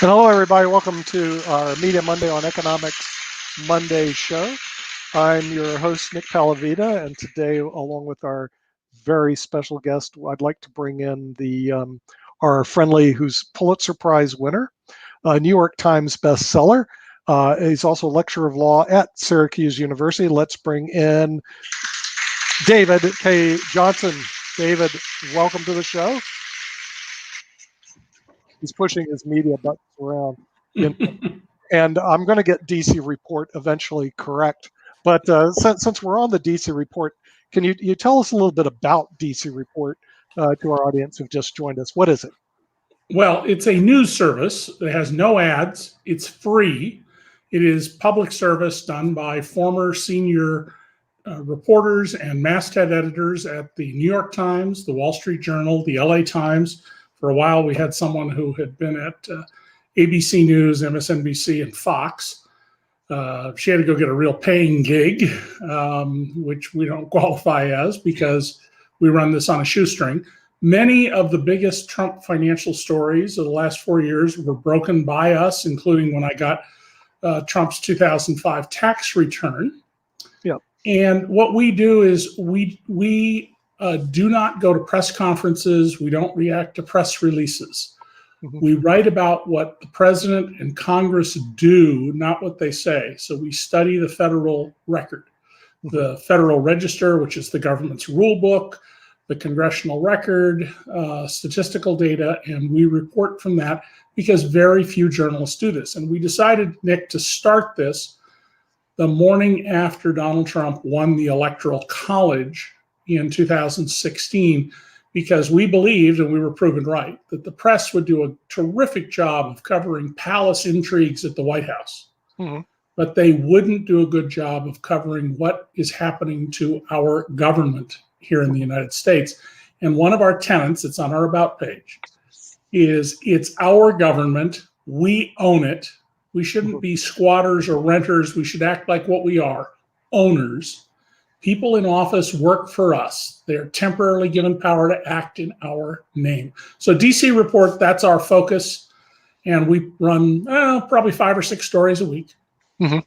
Hello, everybody. Welcome to our Media Monday on Economics Monday show. I'm your host, Nick Palavita, and today, along with our very special guest, I'd like to bring in our friendly, who's Pulitzer Prize winner, New York Times bestseller. He's also a lecturer of law at Syracuse University. Let's bring in David K. Johnson. David, welcome to the show. He's pushing his media buttons around. And I'm going to get DC Report eventually correct. But since we're on the DC Report, can you tell us a little bit about DC Report to our audience who've just joined us? What is it? Well, it's a news service that has no ads. It's free. It is public service done by former senior reporters and masthead editors at the New York Times, the Wall Street Journal, the LA Times. For a while, we had someone who had been at ABC News, MSNBC, and Fox. She had to go get a real paying gig, which we don't qualify as because we run this on a shoestring. Many of the biggest Trump financial stories of the last 4 years were broken by us, including when I got Trump's 2005 tax return. Yeah. And what we do is we do not go to press conferences. We don't react to press releases. Mm-hmm. We write about what the president and Congress do, not what they say. So we study the federal record, mm-hmm. the Federal Register, which is the government's rule book, the congressional record, statistical data, and we report from that because very few journalists do this. And we decided, Nick, to start this the morning after Donald Trump won the Electoral College in 2016, because we believed, and we were proven right, that the press would do a terrific job of covering palace intrigues at the White House, mm-hmm. but they wouldn't do a good job of covering what is happening to our government here in the United States. And one of our tenets, it's on our About page, is it's our government, we own it. We shouldn't be squatters or renters. We should act like what we are, owners. People in office work for us. They're temporarily given power to act in our name. So DC Report, that's our focus. And we run probably 5 or 6 stories a week. Mm-hmm.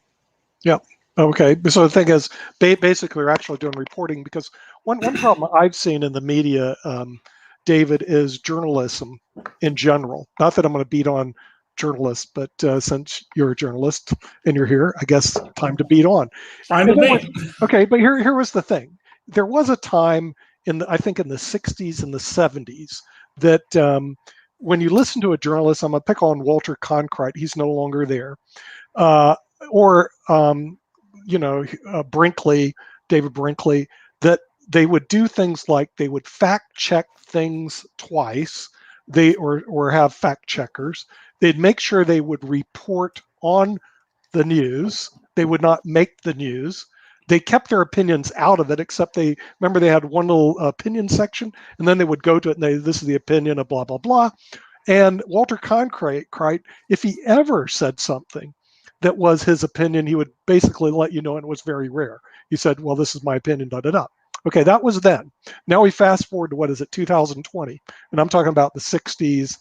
Yeah. Okay. So the thing is, basically, we're actually doing reporting because one problem I've seen in the media, David, is journalism in general. Not that I'm going to beat on journalists, but since you're a journalist and you're here, I guess time to beat on. Okay, but here was the thing. There was a time I think in the 60s and the 70s that when you listen to a journalist, I'm going to pick on Walter Cronkite, he's no longer there, or Brinkley, David Brinkley, that they would do things like they would fact check things twice, or have fact checkers. They'd make sure they would report on the news. They would not make the news. They kept their opinions out of it, except they had one little opinion section, and then they would go to it and this is the opinion of blah, blah, blah. And Walter Cronkite, if he ever said something that was his opinion, he would basically let you know, and it was very rare. He said, well, this is my opinion, da, da, da. Okay, that was then. Now we fast forward to 2020, and I'm talking about the 60s,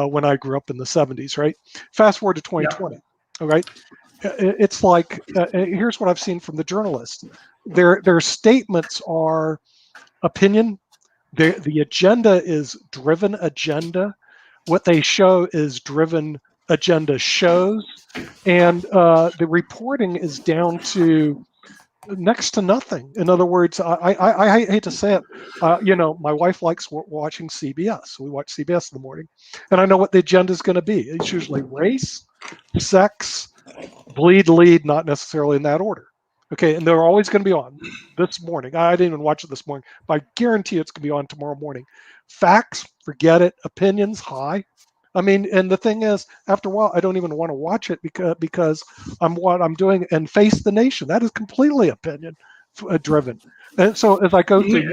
when I grew up in the 70s, right? Fast forward to 2020, all right? It's like, here's what I've seen from the journalists. Their statements are opinion. The agenda is driven agenda. What they show is driven agenda shows. And the reporting is down to next to nothing. In other words, I hate to say it, my wife likes watching CBS. So we watch CBS in the morning, and I know what the agenda is going to be. It's usually race, sex, bleed, lead, not necessarily in that order. Okay, and they're always going to be on this morning. I didn't even watch it this morning, but I guarantee it's going to be on tomorrow morning. Facts, forget it. Opinions, high. I mean, and the thing is, after a while, I don't even want to watch it because what I'm doing and face the nation. That is completely opinion driven. And so as I go through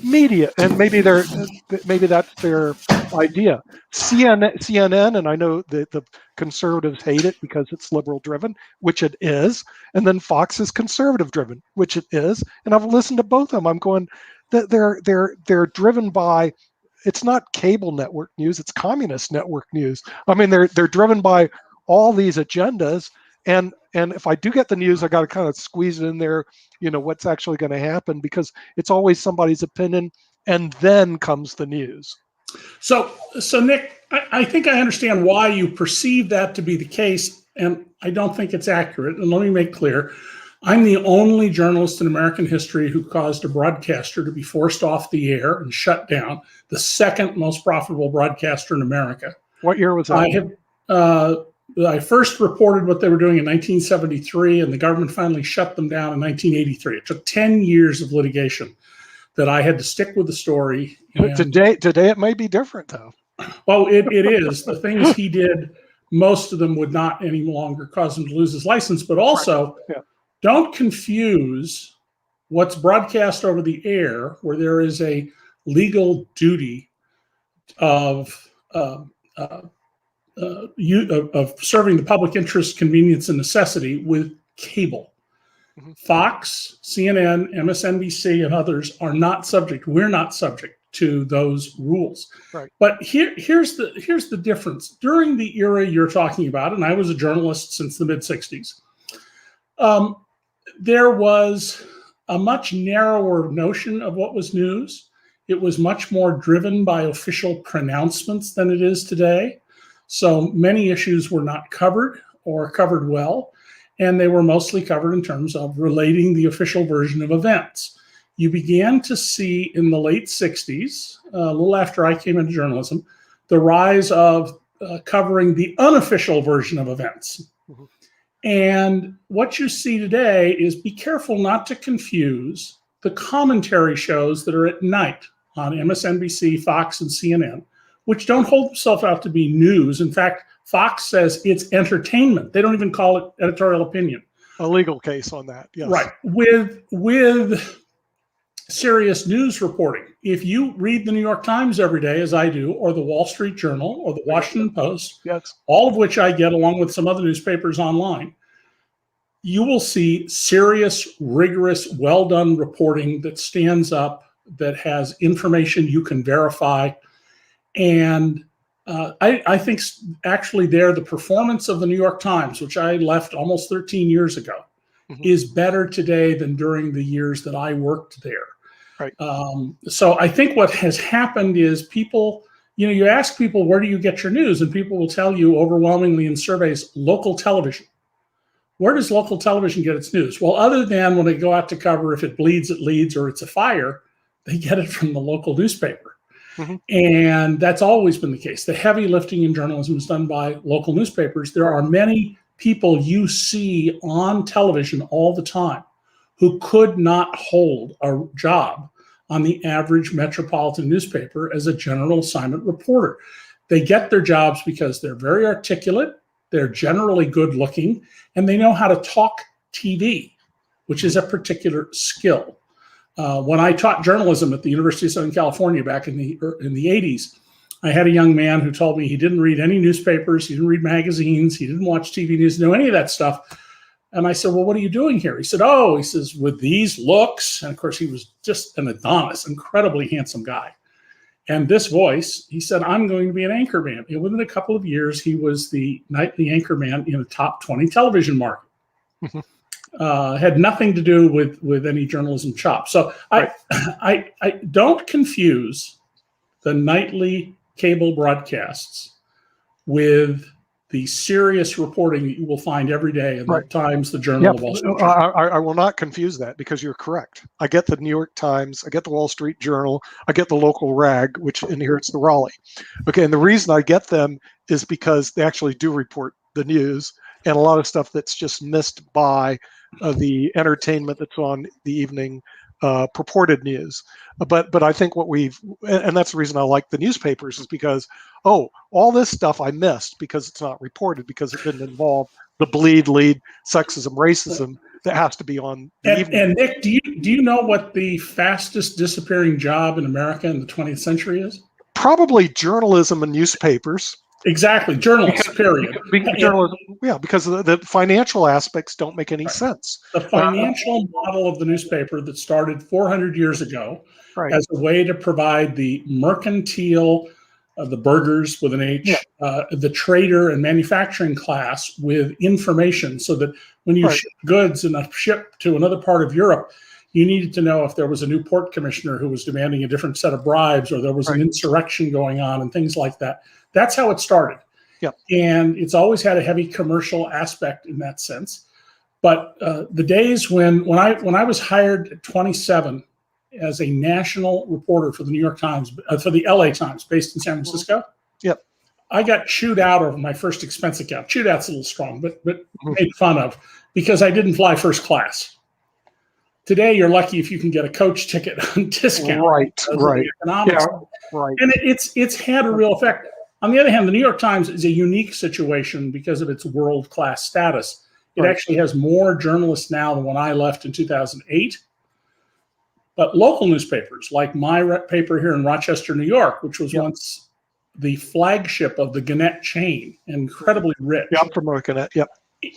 media, and maybe that's their idea. CNN, and I know that the conservatives hate it because it's liberal driven, which it is, and then Fox is conservative driven, which it is. And I've listened to both of them. I'm going that they're driven by it's not cable network news, it's communist network news. I mean, they're driven by all these agendas, and if I do get the news, I got to kind of squeeze it in there, what's actually going to happen, because it's always somebody's opinion, and then comes the news. So Nick, I think I understand why you perceive that to be the case, and I don't think it's accurate. And let me make clear, I'm the only journalist in American history who caused a broadcaster to be forced off the air and shut down, the second most profitable broadcaster in America. What year was that? I first reported what they were doing in 1973, and the government finally shut them down in 1983. It took 10 years of litigation that I had to stick with the story. Today it may be different, though. Well, it is. The things he did, most of them would not any longer cause him to lose his license. But also, don't confuse what's broadcast over the air, where there is a legal duty of serving the public interest, convenience, and necessity, with cable. Fox, CNN, MSNBC, and others are not subject. We're not subject to those rules. Right. But here's the difference. During the era you're talking about, and I was a journalist since the mid-'60s, there was a much narrower notion of what was news. It was much more driven by official pronouncements than it is today. So many issues were not covered, or covered well, and they were mostly covered in terms of relating the official version of events. You began to see in the late 60s, a little after I came into journalism, the rise of covering the unofficial version of events. And what you see today is, be careful not to confuse the commentary shows that are at night on MSNBC, Fox, and CNN, which don't hold themselves out to be news. In fact, Fox says it's entertainment. They don't even call it editorial opinion. A legal case on that, yes. Right. With serious news reporting. If you read the New York Times every day, as I do, or the Wall Street Journal, or the Washington Post, all of which I get along with some other newspapers online, you will see serious, rigorous, well-done reporting that stands up, that has information you can verify. And I think actually the performance of the New York Times, which I left almost 13 years ago, is better today than during the years that I worked there. Right. So I think what has happened is people, you ask people, where do you get your news? And people will tell you overwhelmingly in surveys, local television. Where does local television get its news? Well, other than when they go out to cover, if it bleeds, it leads, or it's a fire, they get it from the local newspaper. And that's always been the case. The heavy lifting in journalism is done by local newspapers. There are many people you see on television all the time who could not hold a job on the average metropolitan newspaper as a general assignment reporter. They get their jobs because they're very articulate, they're generally good looking, and they know how to talk TV, which is a particular skill. When I taught journalism at the University of Southern California back in the 80s, I had a young man who told me he didn't read any newspapers, he didn't read magazines, he didn't watch TV news, know any of that stuff. And I said, well, what are you doing here? He said, with these looks, and of course he was just an Adonis, incredibly handsome guy. And this voice, he said, I'm going to be an anchorman. And within a couple of years, he was the nightly anchorman in a top 20 television market. Had nothing to do with any journalism chops. So I don't confuse the nightly cable broadcasts with the serious reporting that you will find every day in the Times, the Journal, the Wall Street Journal. I will not confuse that, because you're correct. I get the New York Times, I get the Wall Street Journal, I get the local rag, which inherits the Raleigh. Okay, and the reason I get them is because they actually do report the news, and a lot of stuff that's just missed by the entertainment that's on the evening purported news. But I think and that's the reason I like the newspapers, is because, all this stuff I missed because it's not reported, because it didn't involve the bleed, lead, sexism, racism that has to be on the evening. And Nick, do you know what the fastest disappearing job in America in the 20th century is? Probably journalism and newspapers. Exactly, journalists. Period. Journalism, yeah, because the financial aspects don't make any sense. The financial model of the newspaper that started 400 years ago Right. as a way to provide the mercantile, the burgers with an H, the trader and manufacturing class with information, so that when you ship goods in a ship to another part of Europe, you needed to know if there was a new port commissioner who was demanding a different set of bribes, or there was an insurrection going on and things like that. That's how it started. Yep. And it's always had a heavy commercial aspect in that sense. But the days when I was hired at 27 as a national reporter for the New York Times, for the LA Times, based in San Francisco, yep, I got chewed out of my first expense account. Chewed out's a little strong, but made fun of because I didn't fly first class. Today, you're lucky if you can get a coach ticket on discount. Right. Economics. Yeah, right. And it's had a real effect. On the other hand, the New York Times is a unique situation because of its world-class status. It actually has more journalists now than when I left in 2008. But local newspapers, like my paper here in Rochester, New York, which was once the flagship of the Gannett chain, incredibly rich. Yeah, I'm from Gannett, yep.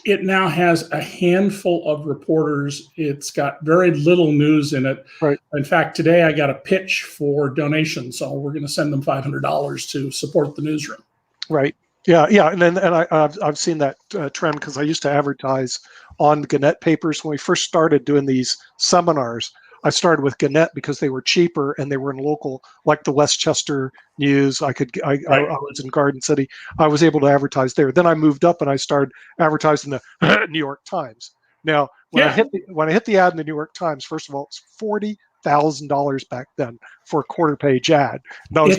It now has a handful of reporters. It's got very little news in it. Right. In fact, today I got a pitch for donations, so we're going to send them $500 to support the newsroom. Right. Yeah, and I've seen that trend because I used to advertise on Gannett papers when we first started doing these seminars. I started with Gannett because they were cheaper and they were in local, like the Westchester News. I was in Garden City. I was able to advertise there. Then I moved up and I started advertising the New York Times. Now, when I hit the ad in the New York Times, first of all, it's $40,000 back then for a quarter-page ad. And I was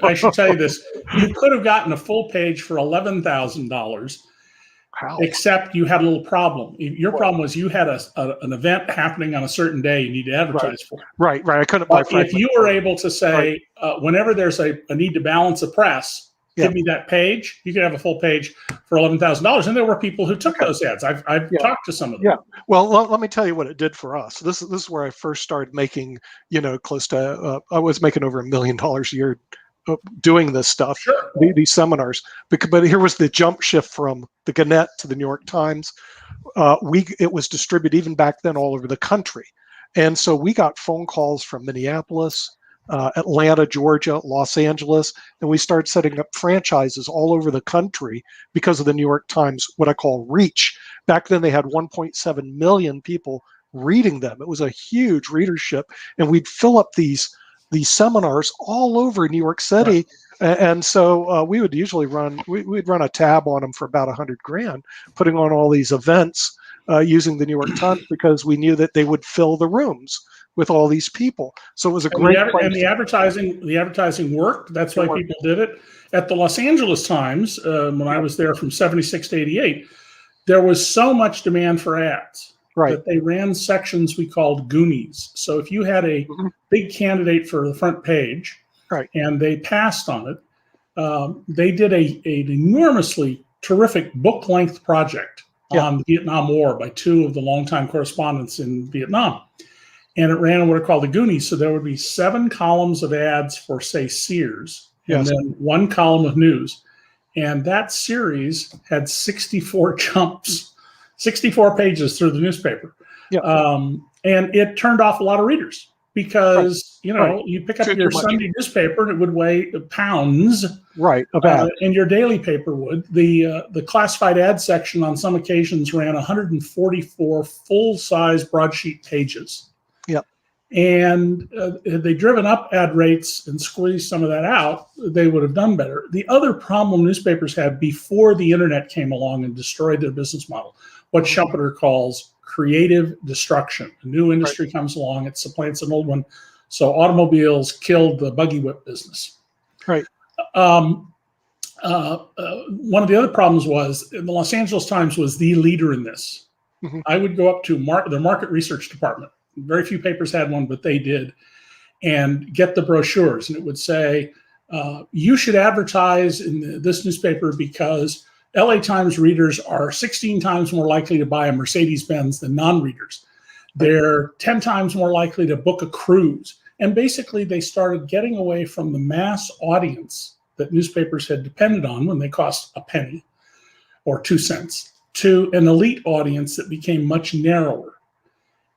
I should tell you this: you could have gotten a full page for $11,000. How? Except you had a little problem. Your problem was you had an event happening on a certain day you need to advertise for. Right. I couldn't buy. If you were able to say, whenever there's a need to balance a press, give me that page, you could have a full page for $11,000. And there were people who took those ads. I've talked to some of them. Yeah. Well, let me tell you what it did for us. This is where I first started making, close to, I was making over $1 million a year doing this stuff, these seminars. But here was the jump shift from the Gannett to the New York Times. It was distributed even back then all over the country. And so we got phone calls from Minneapolis, Atlanta, Georgia, Los Angeles, and we started setting up franchises all over the country because of the New York Times, what I call reach. Back then they had 1.7 million people reading them. It was a huge readership, and we'd fill up these seminars all over New York City. And so we would usually we'd run a tab on them for about $100,000, putting on all these events using the New York Times because we knew that they would fill the rooms with all these people. So it was a great place. And the advertising worked. That's why people did it. At the Los Angeles Times, when I was there from 76 to 88, there was so much demand for ads. That they ran sections we called Goonies. So if you had a big candidate for the front page, and they passed on it, they did an enormously terrific book-length project on the Vietnam War by two of the longtime correspondents in Vietnam. And it ran what are called the Goonies. So there would be 7 columns of ads for, say, Sears, and then 1 column of news. And that series had 64 jumps. 64 pages through the newspaper. And it turned off a lot of readers because, you pick up your Sunday newspaper and it would weigh pounds. And your daily paper would. The classified ad section on some occasions ran 144 full-size broadsheet pages. And had they driven up ad rates and squeezed some of that out, they would have done better. The other problem newspapers had before the internet came along and destroyed their business model, what Schumpeter calls creative destruction. A new industry comes along, it supplants an old one. So automobiles killed the buggy whip business. One of the other problems was the Los Angeles Times was the leader in this. I would go up to their market research department. Very few papers had one, but they did, and get the brochures. And it would say, you should advertise in this newspaper because LA Times readers are 16 times more likely to buy a Mercedes-Benz than non-readers. They're 10 times more likely to book a cruise. And basically, they started getting away from the mass audience that newspapers had depended on when they cost a penny or 2 cents to an elite audience that became much narrower.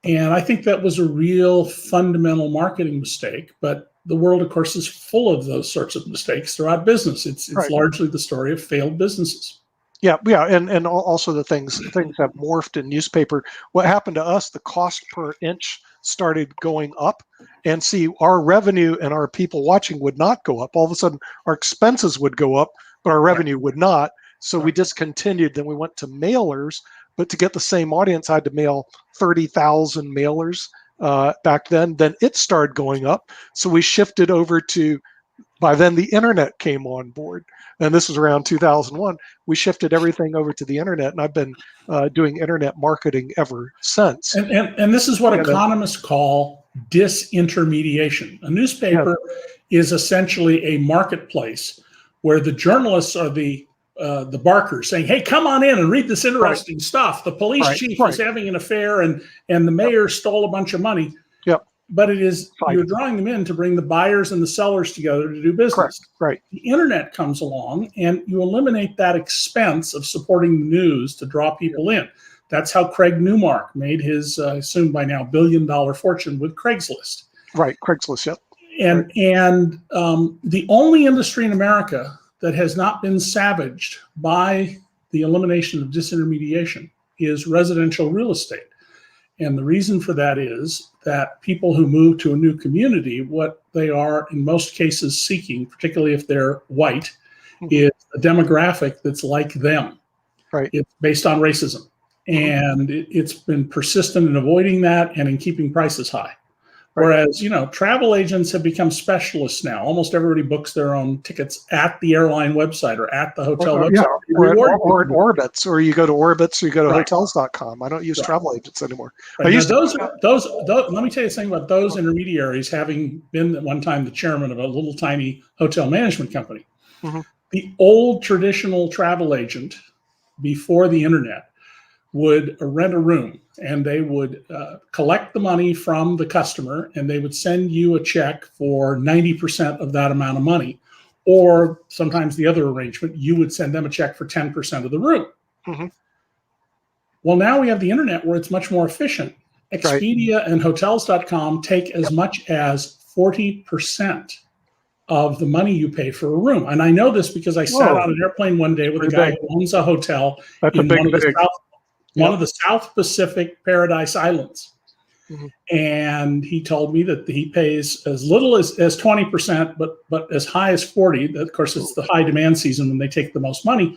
And I think that was a real fundamental marketing mistake. But the world, of course, is full of those sorts of mistakes throughout business. It's Right. largely the story of failed businesses. Yeah, and also the things have morphed in newspaper. What happened to us? The cost per inch started going up, and see, our revenue and our people watching would not go up. All of a sudden, our expenses would go up, but our revenue would not. So we discontinued. Then we went to mailers, but to get the same audience, I had to mail 30,000 mailers back then. Then it started going up, so we shifted over to. By then, the internet came on board, and this was around 2001. We shifted everything over to the internet, and I've been doing internet marketing ever since. And this is what economists call disintermediation. A newspaper is essentially a marketplace where the journalists are the barkers saying, "Hey, come on in and read this interesting stuff. The police chief is having an affair, and the mayor stole a bunch of money." Yep. But it is you're drawing them in to bring the buyers and the sellers together to do business. Correct. Right. The internet comes along, and you eliminate that expense of supporting the news to draw people in. That's how Craig Newmark made his soon by now $1 billion fortune with Craigslist. Right. Craigslist. Yep. And the only industry in America that has not been savaged by the elimination of disintermediation is residential real estate. And the reason for that is that people who move to a new community, what they are in most cases seeking, particularly if they're white, is a demographic that's like them. Right. It's based on racism. And it's been persistent in avoiding that and in keeping prices high. Whereas, travel agents have become specialists now. Almost everybody books their own tickets at the airline website or at the hotel website. Yeah, or at Orbitz, or you go to Orbitz, or you go to hotels.com. I don't use travel agents anymore. Right. Those, let me tell you something about those intermediaries, having been at one time the chairman of a little tiny hotel management company. The old traditional travel agent before the internet would rent a room, and they would collect the money from the customer, and they would send you a check for 90% of that amount of money. Or sometimes the other arrangement, you would send them a check for 10% of the room. Well, now we have the internet where it's much more efficient. Expedia and hotels.com take as much as 40% of the money you pay for a room. And I know this because I sat on an airplane one day with a guy who owns a hotel in one of the South Pacific Paradise Islands. And he told me that he pays as little as 20%, but as high as 40%. Of course, it's the high demand season when they take the most money.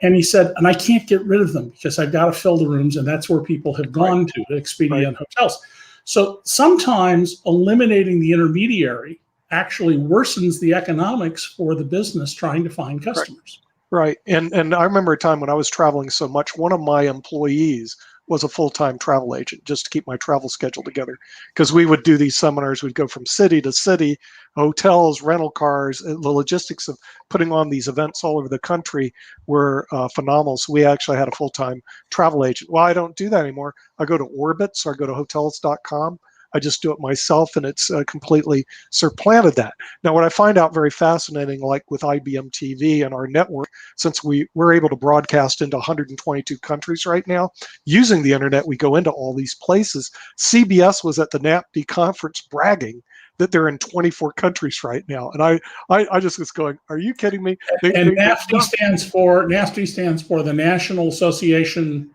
And he said, and I can't get rid of them because I've got to fill the rooms, and that's where people have gone to Expedia and hotels. So sometimes eliminating the intermediary actually worsens the economics for the business trying to find customers. Right. And I remember a time when I was traveling so much, one of my employees was a full-time travel agent just to keep my travel schedule together. Because we would do these seminars, we'd go from city to city, hotels, rental cars, the logistics of putting on these events all over the country were phenomenal. So we actually had a full-time travel agent. Well, I don't do that anymore. I go to Orbitz, or I go to hotels.com. I just do it myself, and it's completely supplanted that. Now, what I find out very fascinating, like with IBM TV and our network, since we're able to broadcast into 122 countries right now, using the internet, we go into all these places. CBS was at the NAPD conference bragging that they're in 24 countries right now. And I just was going, are you kidding me? NAPD stands for the National Association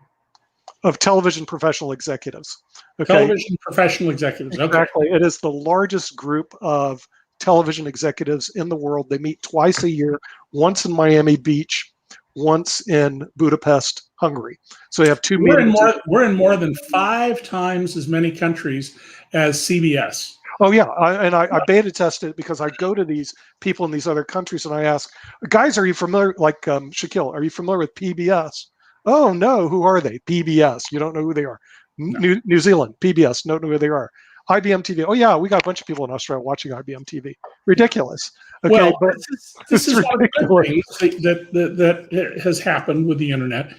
of Television Professional Executives. Okay. Television Professional Executives. Exactly. It is the largest group of television executives in the world. They meet twice a year, once in Miami Beach, once in Budapest, Hungary. So they have two meetings. We're in more than 5 times as many countries as CBS. Oh, yeah. I beta tested it because I go to these people in these other countries and I ask, guys, are you familiar, like Shaquille, are you familiar with PBS? Oh, no. Who are they? PBS. You don't know who they are. No. New Zealand, PBS. Don't know who they are. IBM TV. Oh, yeah. We got a bunch of people in Australia watching IBM TV. Ridiculous. Okay, well, but this is one of the things that has happened with the internet.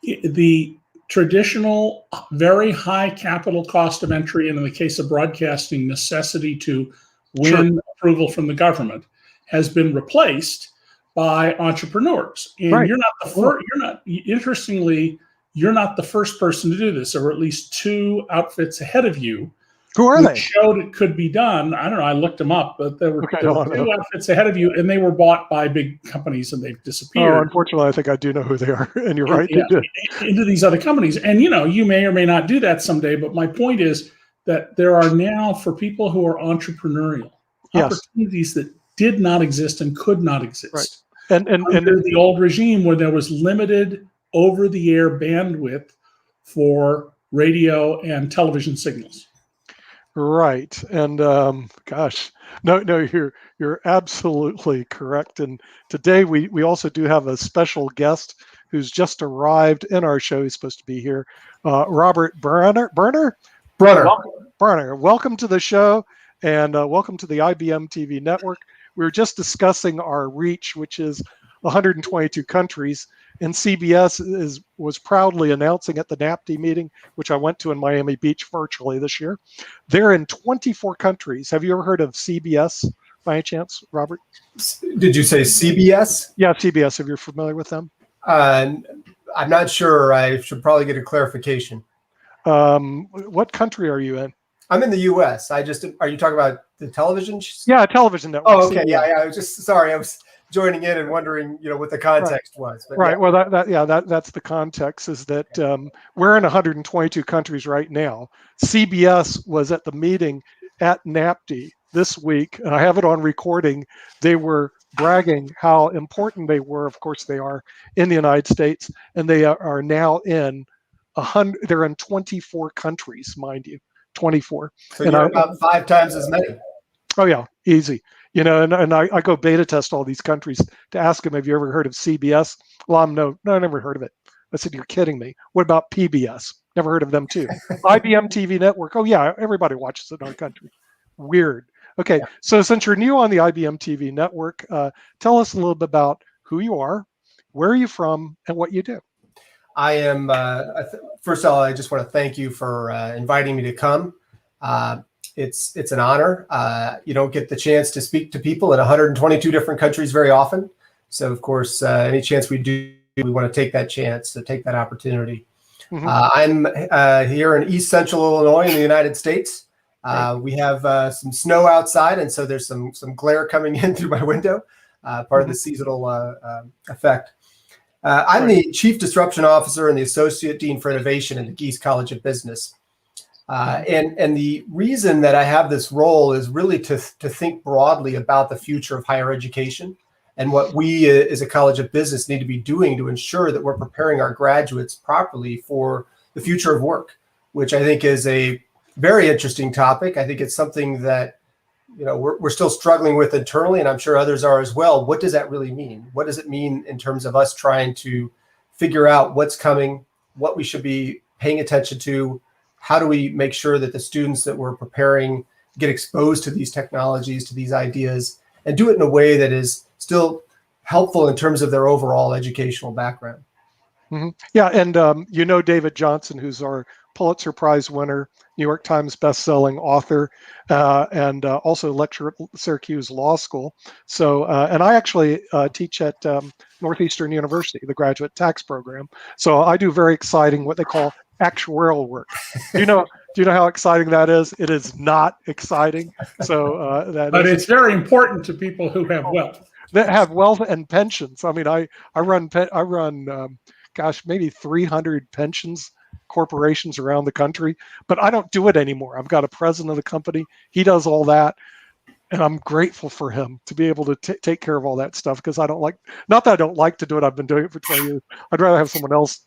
The traditional, very high capital cost of entry, and in the case of broadcasting, necessity to win approval from the government, has been replaced by entrepreneurs. And Right. you're not the first, interestingly, you're not the first person to do this. There were at least two outfits ahead of you Who are they? showed it could be done. I don't know, I looked them up, but there were two outfits ahead of you, and they were bought by big companies and they've disappeared. Oh, unfortunately, I think I do know who they are. And you're right, they did. Into these other companies. And, you may or may not do that someday, but my point is that there are now, for people who are entrepreneurial, opportunities that did not exist and could not exist. Right. And under the old regime, where there was limited over-the-air bandwidth for radio and television signals. Right. And gosh, no, you're absolutely correct. And today we also do have a special guest who's just arrived in our show. He's supposed to be here, Robert Brunner. Welcome to the show, and welcome to the IBM TV Network. We were just discussing our reach, which is 122 countries, and CBS was proudly announcing at the NAPD meeting, which I went to in Miami Beach virtually this year. They're in 24 countries. Have you ever heard of CBS by any chance, Robert? Did you say CBS? Yeah, CBS. Are you familiar with them? I'm not sure. I should probably get a clarification. What country are you in? I'm in the U.S. Are you talking about the television? Yeah, television network. Oh, okay. Yeah. I was just sorry. I was joining in and wondering, what the context was. But right. Yeah. Well, that's the context. Is that we're in 122 countries right now. CBS was at the meeting at NAPD this week, and I have it on recording. They were bragging how important they were. Of course, they are in the United States, and they are now in 100. They're in 24 countries, mind you. 24. So you're about 5 times as many. Oh yeah, easy. And I go beta test all these countries to ask them, have you ever heard of CBS? Well, no, I never heard of it. I said, you're kidding me. What about PBS? Never heard of them too. IBMTV Network. Oh yeah, everybody watches it in our country. Weird. Okay, So since you're new on the IBMTV Network, tell us a little bit about who you are, where are you from, and what you do. I am, first of all, I just want to thank you for inviting me to come. It's an honor. You don't get the chance to speak to people in 122 different countries very often. So, of course, any chance we do, we want to take that chance, to take that opportunity. Mm-hmm. I'm here in East Central Illinois in the United States. We have some snow outside, and so there's some glare coming in through my window, part of the seasonal effect. I'm the Chief Disruption Officer and the Associate Dean for Innovation in the Geese College of Business. And the reason that I have this role is really to think broadly about the future of higher education and what we as a College of Business need to be doing to ensure that we're preparing our graduates properly for the future of work, which I think is a very interesting topic. I think it's something that we're still struggling with internally, and I'm sure others are as well. What does that really mean? What does it mean in terms of us trying to figure out what's coming, what we should be paying attention to? How do we make sure that the students that we're preparing get exposed to these technologies, to these ideas, and do it in a way that is still helpful in terms of their overall educational background? Mm-hmm. Yeah, and David Johnson, who's our Pulitzer Prize winner, New York Times bestselling author, and also lecturer at Syracuse Law School. So, and I actually teach at Northeastern University, the graduate tax program. So I do very exciting, what they call actuarial work. Do you know how exciting that is? It is not exciting. So but it's very important to people who have wealth. That have wealth and pensions. I mean, I run maybe 300 pensions corporations around the country, but I don't do it anymore. I've got a president of the company. He does all that. And I'm grateful for him to be able to take care of all that stuff, because not that I don't like to do it. I've been doing it for 20 years. I'd rather have someone else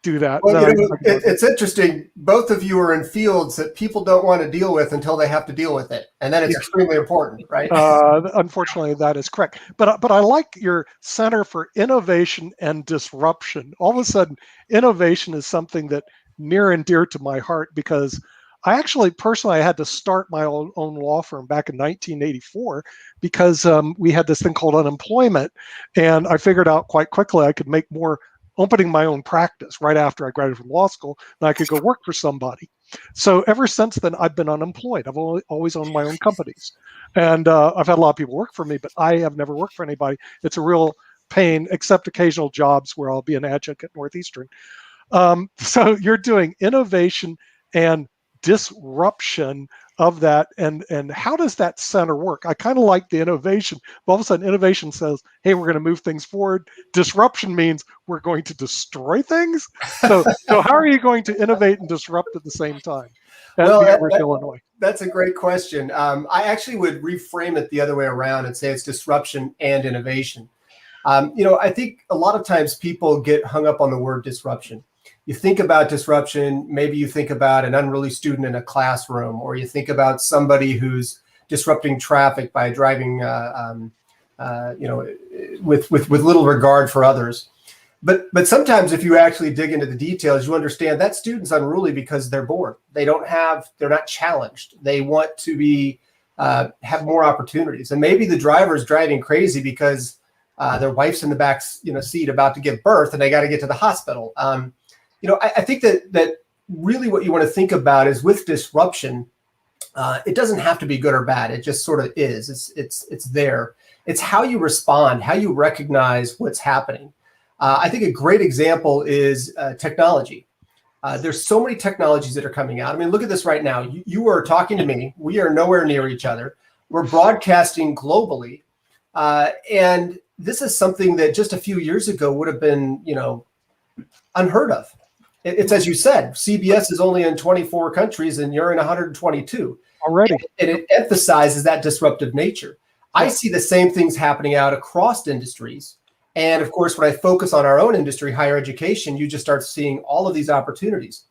do that. Well, it's interesting. Both of you are in fields that people don't want to deal with until they have to deal with it. And then it's extremely important, right? Unfortunately, that is correct. But I like your Center for Innovation and Disruption. All of a sudden, innovation is something that near and dear to my heart, because I actually personally had to start my own law firm back in 1984 because we had this thing called unemployment, and I figured out quite quickly I could make more opening my own practice right after I graduated from law school, and I could go work for somebody. So ever since then, I've been unemployed. I've always owned my own companies, and I've had a lot of people work for me, but I have never worked for anybody. It's a real pain, except occasional jobs where I'll be an adjunct at Northeastern. So you're doing innovation and disruption of that, and how does that center work? I kind of like the innovation, but all of a sudden innovation says, hey, we're going to move things forward. Disruption means we're going to destroy things. So how are you going to innovate and disrupt at the same time at the University of Illinois? That's a great question. I actually would reframe it the other way around and say it's disruption and innovation. I think a lot of times people get hung up on the word disruption. You think about disruption, maybe you think about an unruly student in a classroom, or you think about somebody who's disrupting traffic by driving, with little regard for others. But sometimes if you actually dig into the details, you understand that student's unruly because they're bored. They're not challenged. They want to be have more opportunities. And maybe the driver's driving crazy because their wife's in the back seat about to give birth and they got to get to the hospital. I think that really what you want to think about is with disruption, it doesn't have to be good or bad. It just sort of is. It's there. It's how you respond, how you recognize what's happening. I think a great example is technology. There's so many technologies that are coming out. I mean, look at this right now. You are talking to me. We are nowhere near each other. We're broadcasting globally. And this is something that just a few years ago would have been, unheard of. It's as you said, CBS is only in 24 countries and you're in 122 already. And it emphasizes that disruptive nature. I see the same things happening out across industries. And of course, when I focus on our own industry, higher education, you just start seeing all of these opportunities.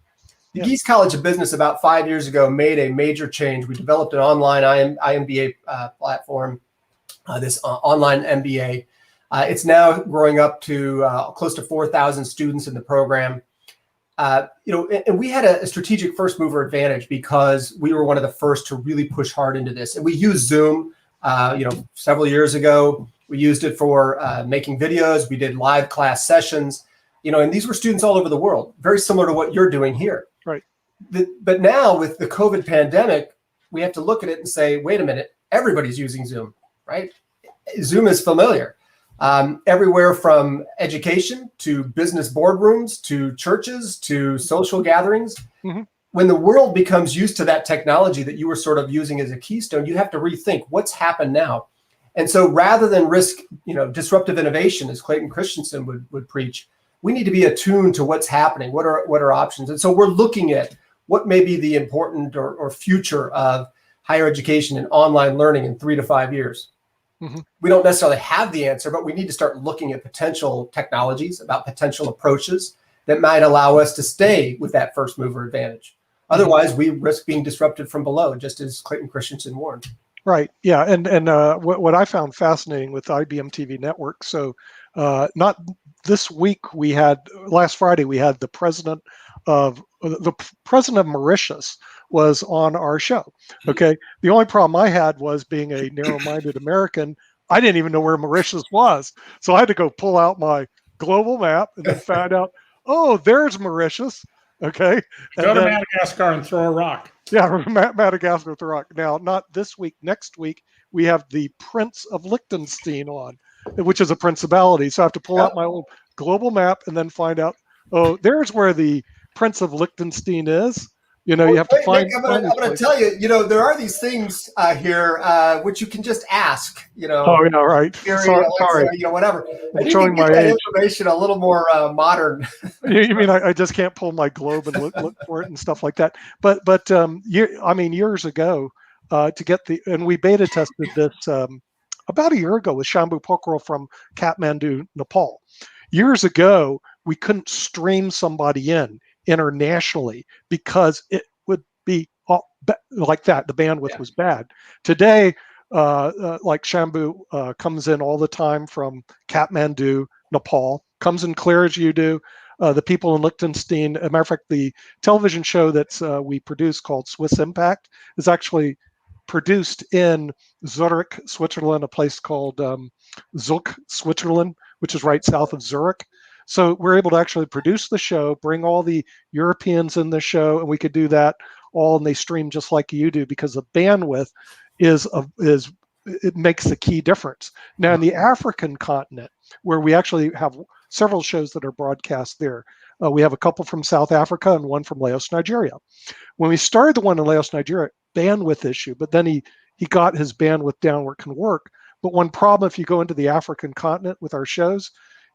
The Geese College of Business about 5 years ago made a major change. We developed an online IMBA platform, this online MBA. It's now growing up to close to 4,000 students in the program. And we had a strategic first mover advantage because we were one of the first to really push hard into this. And we used Zoom, several years ago. We used it for making videos. We did live class sessions, and these were students all over the world, very similar to what you're doing here. Right. But now with the COVID pandemic, we have to look at it and say, wait a minute, everybody's using Zoom, right? Zoom is familiar. Everywhere from education to business boardrooms to churches to social gatherings. Mm-hmm. When the world becomes used to that technology that you were sort of using as a keystone, you have to rethink what's happened now. And so rather than risk, disruptive innovation, as Clayton Christensen would preach, we need to be attuned to what's happening. What are options? And so we're looking at what may be the important or future of higher education and online learning in 3 to 5 years. Mm-hmm. We don't necessarily have the answer, but we need to start looking at potential technologies, about potential approaches that might allow us to stay with that first mover advantage. Otherwise, we risk being disrupted from below, just as Clayton Christensen warned. Right. Yeah. And what I found fascinating with IBMTV Network. So not this week, last Friday, we had the president of Mauritius was on our show. Okay. The only problem I had was being a narrow-minded American. I didn't even know where Mauritius was. So I had to go pull out my global map and then find out, oh, there's Mauritius. Okay. Go to Madagascar and throw a rock. Yeah, Madagascar with the rock. Now, not this week. Next week, we have the Prince of Liechtenstein on, which is a principality. So I have to pull out my old global map and then find out, oh, there's where the Prince of Liechtenstein is. You have to find. I'm going to tell you, there are these things here which you can just ask. Oh yeah, right. Sorry. Whatever. I'm showing my age. Information a little more modern. You mean I just can't pull my globe and look for it and stuff like that? But years ago, and we beta tested this about a year ago with Shambhu Pokhrel from Kathmandu, Nepal. Years ago, we couldn't stream somebody internationally because it would be like that. The bandwidth was bad. Today, like Shambhu comes in all the time from Kathmandu, Nepal, comes in clear as you do. The people in Liechtenstein, as a matter of fact, the television show that we produce called Swiss Impact is actually produced in Zurich, Switzerland, a place called Zug, Switzerland, which is right south of Zurich. So we're able to actually produce the show, bring all the Europeans in the show, and we could do that all, and they stream just like you do because the bandwidth is it makes a key difference. Now, in the African continent, where we actually have several shows that are broadcast there, we have a couple from South Africa and one from Laos, Nigeria. When we started the one in Laos, Nigeria, bandwidth issue, but then he got his bandwidth down where it can work. But one problem if you go into the African continent with our shows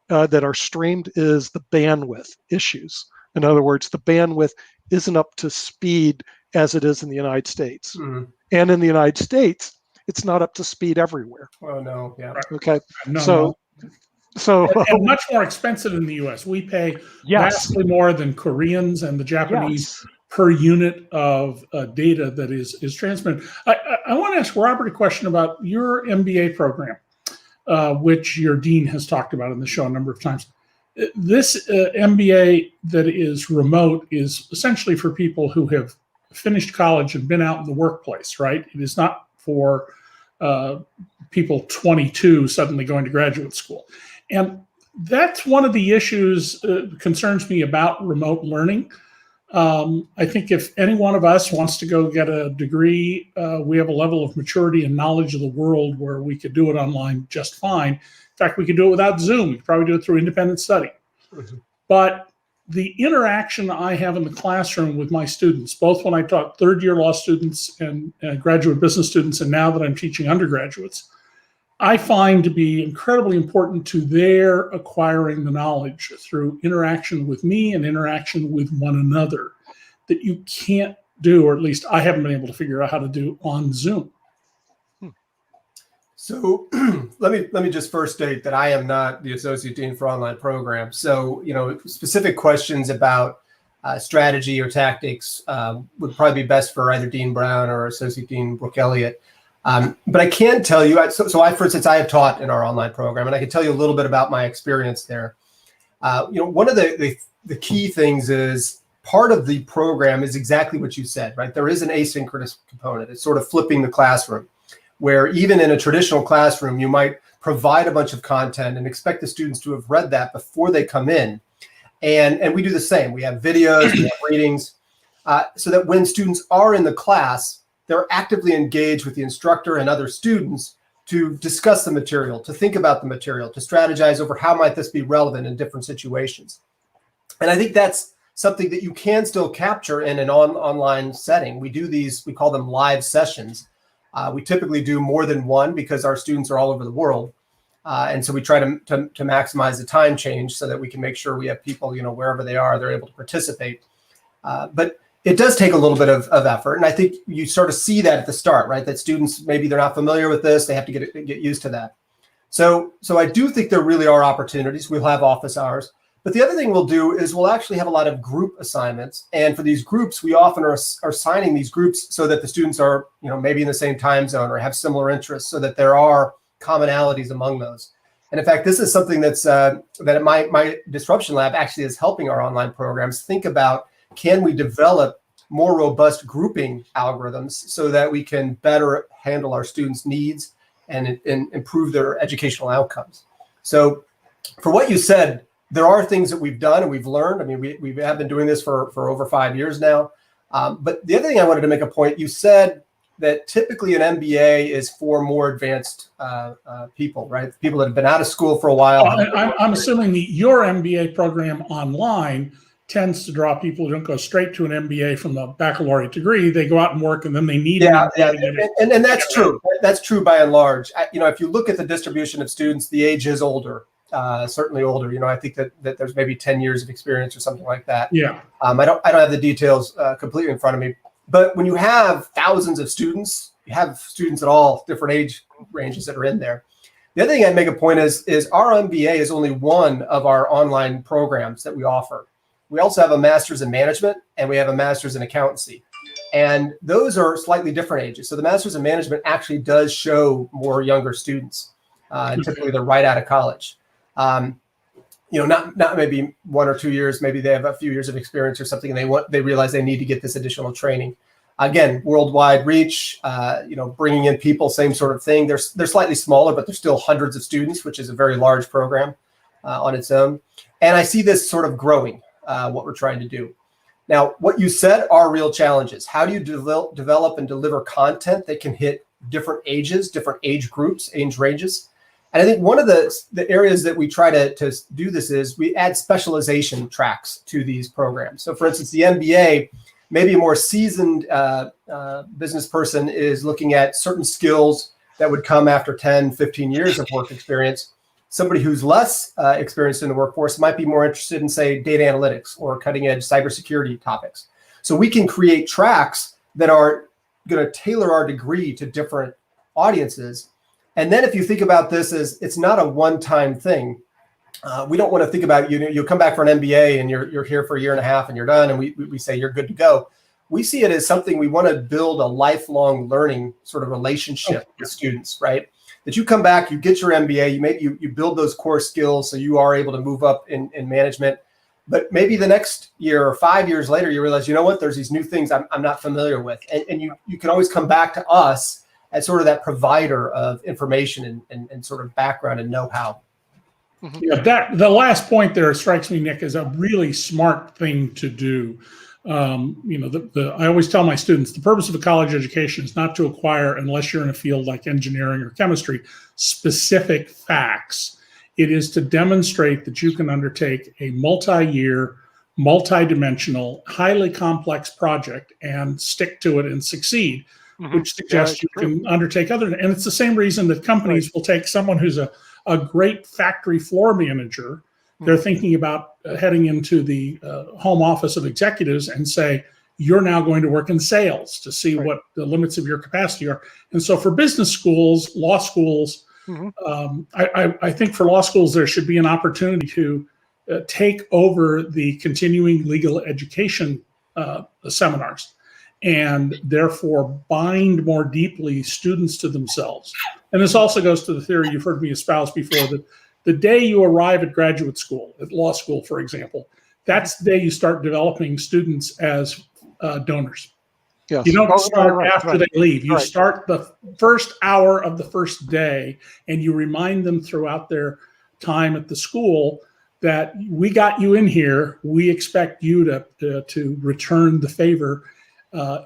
that are streamed is the bandwidth issues. In other words, the bandwidth isn't up to speed as it is in the United States. Mm-hmm. And in the United States, it's not up to speed everywhere. Oh, no. Yeah. Okay. No. So and much more expensive in the U.S. We pay vastly more than Koreans and the Japanese per unit of data that is transmitted. I want to ask Robert a question about your MBA program, which your dean has talked about in the show a number of times. This MBA that is remote is essentially for people who have finished college and been out in the workplace, right? It is not for people 22 suddenly going to graduate school. And that's one of the issues concerns me about remote learning. I think if any one of us wants to go get a degree, we have a level of maturity and knowledge of the world where we could do it online just fine. In fact, we could do it without Zoom. We could probably do it through independent study. Mm-hmm. But the interaction I have in the classroom with my students, both when I taught third-year law students and graduate business students, and now that I'm teaching undergraduates, I find to be incredibly important to their acquiring the knowledge through interaction with me and interaction with one another that you can't do, or at least I haven't been able to figure out how to do on Zoom. So let me just first state that I am not the Associate Dean for Online Programs. So, specific questions about strategy or tactics would probably be best for either Dean Brown or Associate Dean Brooke Elliott. But I can tell you, for instance, I have taught in our online program, and I can tell you a little bit about my experience there. One of the key things is part of the program is exactly what you said, right? There is an asynchronous component. It's sort of flipping the classroom, where even in a traditional classroom, you might provide a bunch of content and expect the students to have read that before they come in. And we do the same. We have videos, we have readings, so that when students are in the class, they're actively engaged with the instructor and other students to discuss the material, to think about the material, to strategize over how might this be relevant in different situations. And I think that's something that you can still capture in an online setting. We do these, we call them live sessions. We typically do more than one because our students are all over the world. And so we try to maximize the time change so that we can make sure we have people, wherever they are, they're able to participate. But it does take a little bit of effort. And I think you sort of see that at the start, right? That students, maybe they're not familiar with this. They have to get used to that. So I do think there really are opportunities. We'll have office hours. But the other thing we'll do is we'll actually have a lot of group assignments. And for these groups, we often are assigning these groups so that the students are, maybe in the same time zone or have similar interests, so that there are commonalities among those. And in fact, this is something that's that at my disruption lab actually is helping our online programs think about, can we develop more robust grouping algorithms so that we can better handle our students' needs and improve their educational outcomes. So for what you said, there are things that we've done and we've learned. I mean, we have been doing this for over 5 years now. But the other thing I wanted to make a point, you said that typically an MBA is for more advanced people, right? People that have been out of school for a while. I'm assuming that your MBA program online tends to draw people who don't go straight to an MBA from a baccalaureate degree. They go out and work, and then they need and that's true. That's true by and large. If you look at the distribution of students, the age is older. Certainly older. I think that there's maybe 10 years of experience or something like that. Yeah. I don't have the details completely in front of me, but when you have thousands of students, you have students at all different age ranges that are in there. The other thing I'd make a point is our MBA is only one of our online programs that we offer. We also have a master's in management and we have a master's in accountancy. And those are slightly different ages. So the master's in management actually does show more younger students. Typically they're right out of college. Not maybe 1 or 2 years, maybe they have a few years of experience or something, and they realize they need to get this additional training. Again, worldwide reach, bringing in people, same sort of thing. They're slightly smaller, but they're still hundreds of students, which is a very large program on its own. And I see this sort of growing, what we're trying to do. Now, what you said are real challenges. How do you develop and deliver content that can hit different ages, different age groups, age ranges. And I think one of the areas that we try to do this is we add specialization tracks to these programs. So for instance, the MBA, maybe a more seasoned business person is looking at certain skills that would come after 10, 15 years of work experience. Somebody who's less experienced in the workforce might be more interested in, say, data analytics or cutting edge cybersecurity topics. So we can create tracks that are going to tailor our degree to different audiences. And then if you think about this as it's not a one-time thing, we don't want to think about, you'll come back for an MBA and you're here for a year and a half and you're done and we say you're good to go. We see it as something we want to build a lifelong learning sort of relationship with students, right? That you come back, you get your MBA, you build those core skills so you are able to move up in management. But maybe the next year or 5 years later, you realize, you know what, there's these new things I'm not familiar with. And you can always come back to us as sort of that provider of information and sort of background and know-how. Yeah, the last point there strikes me, Nick, as a really smart thing to do. I always tell my students, the purpose of a college education is not to acquire, unless you're in a field like engineering or chemistry, specific facts. It is to demonstrate that you can undertake a multi-year, multi-dimensional, highly complex project and stick to it and succeed, which suggests you can undertake other. And it's the same reason that companies will take someone who's a great factory floor manager. They're thinking about heading into the home office of executives and say, you're now going to work in sales to see what the limits of your capacity are. And so for business schools, law schools, I think for law schools, there should be an opportunity to take over the continuing legal education seminars and therefore bind more deeply students to themselves. And this also goes to the theory you've heard me espouse before, that the day you arrive at graduate school, at law school, for example, that's the day you start developing students as donors. Yes. You don't start after they leave. You start the first hour of the first day, and you remind them throughout their time at the school that we got you in here. We expect you to return the favor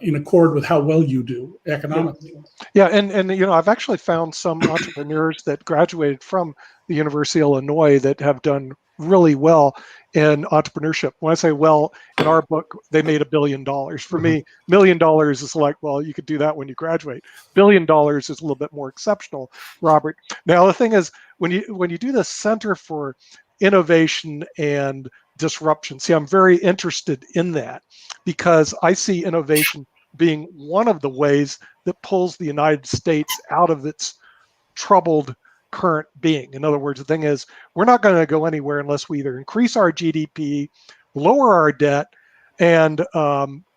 in accord with how well you do economically. Yeah, and I've actually found some entrepreneurs that graduated from the University of Illinois that have done really well in entrepreneurship. When I say well, in our book, they made $1 billion. For me, $1 million is like, well, you could do that when you graduate. $1 billion is a little bit more exceptional, Robert. Now, the thing is, when you do the Center for Innovation and Disruption, see, I'm very interested in that because I see innovation being one of the ways that pulls the United States out of its troubled current being. In other words, the thing is, we're not going to go anywhere unless we either increase our GDP, lower our debt, and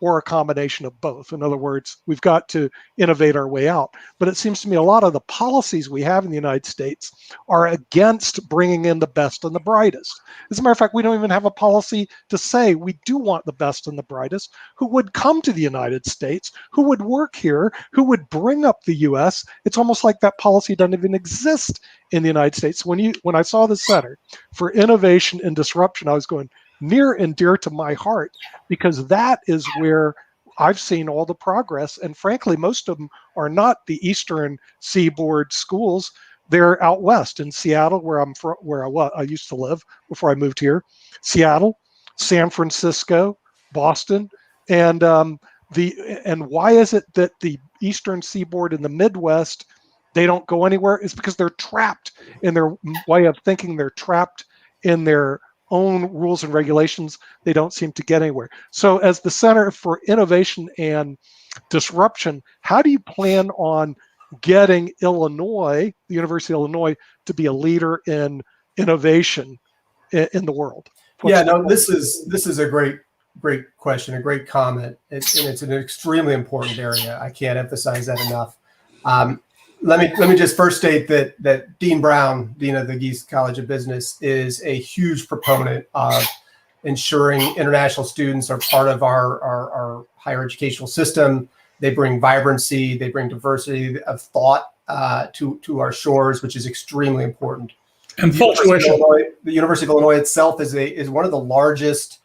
or a combination of both. In other words, we've got to innovate our way out. But it seems to me a lot of the policies we have in the United States are against bringing in the best and the brightest. As a matter of fact, we don't even have a policy to say we do want the best and the brightest who would come to the United States, who would work here, who would bring up the U.S. It's almost like that policy doesn't even exist in the United States. When I saw the Center for Innovation and Disruption, I was going, near and dear to my heart, because that is where I've seen all the progress. And frankly, most of them are not the Eastern Seaboard schools. They're out west in Seattle, where I'm from, where I used to live before I moved here. Seattle, San Francisco, Boston, and why is it that the Eastern Seaboard and the Midwest, they don't go anywhere? It's because they're trapped in their way of thinking. They're trapped in their own rules and regulations. They don't seem to get anywhere. So as the Center for Innovation and Disruption, how do you plan on getting Illinois, the University of Illinois, to be a leader in innovation in the world? This is a great question, a great comment, and it's an extremely important area. I can't emphasize that enough. Let me just first state that Dean Brown, Dean of the Geese College of Business, is a huge proponent of ensuring international students are part of our higher educational system. They bring vibrancy, they bring diversity of thought to our shores, which is extremely important. And full tuition. The University of Illinois itself is one of the largest